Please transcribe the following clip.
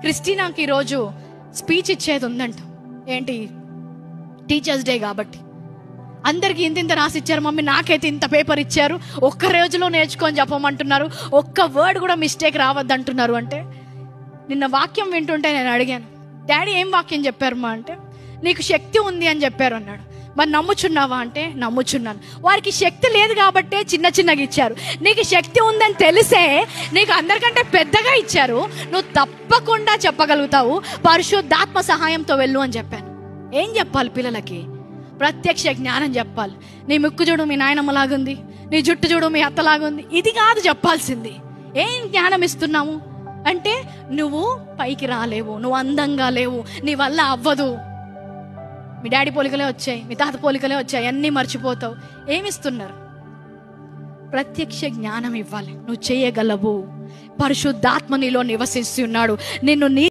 క్రిస్టినాకి ఈరోజు స్పీచ్ ఇచ్చేది ఉందంట. ఏంటి? టీచర్స్ డే కాబట్టి అందరికి ఇంత రాసి ఇచ్చారు మమ్మీ, నాకైతే ఇంత పేపర్ ఇచ్చారు, ఒక్క రోజులో నేర్చుకొని చెప్పమంటున్నారు, ఒక్క వర్డ్ కూడా మిస్టేక్ రావద్దంటున్నారు. అంటే నిన్న వాక్యం వింటుంటే నేను అడిగాను, డాడీ ఏం వాక్యం చెప్పారు మా అంటే, నీకు శక్తి ఉంది అని చెప్పారు అన్నాడు. మరి నమ్ముచున్నావా అంటే నమ్ముచున్నాను. వారికి శక్తి లేదు కాబట్టే చిన్నగా ఇచ్చారు. నీకు శక్తి ఉందని తెలిసే నీకు అందరికంటే పెద్దగా ఇచ్చారు. నువ్వు తప్పకుండా చెప్పగలుగుతావు, పరిశుద్ధాత్మ సహాయంతో వెళ్ళు అని చెప్పాను. ఏం చెప్పాలి పిల్లలకి? ప్రత్యక్ష జ్ఞానం చెప్పాలి. నీ ముక్కు చూడు మీ నాయనమ్మలాగుంది, నీ జుట్టు చూడు మీ అత్తలాగుంది, ఇది కాదు చెప్పాల్సింది. ఏం జ్ఞానం ఇస్తున్నాము అంటే, నువ్వు పైకి రాలేవు, నువ్వు అందంగా లేవు, నీ వల్ల అవ్వదు, మీ డాడీ పోలికలే వచ్చాయి, మీ తాత పోలికలే వచ్చాయి, అన్నీ మర్చిపోతావు. ఏమిస్తున్నారు? ప్రత్యక్ష జ్ఞానం ఇవ్వాలి. నువ్వు చేయగలవు, పరిశుద్ధాత్మ నీలో నివసిస్తున్నాడు. నిన్ను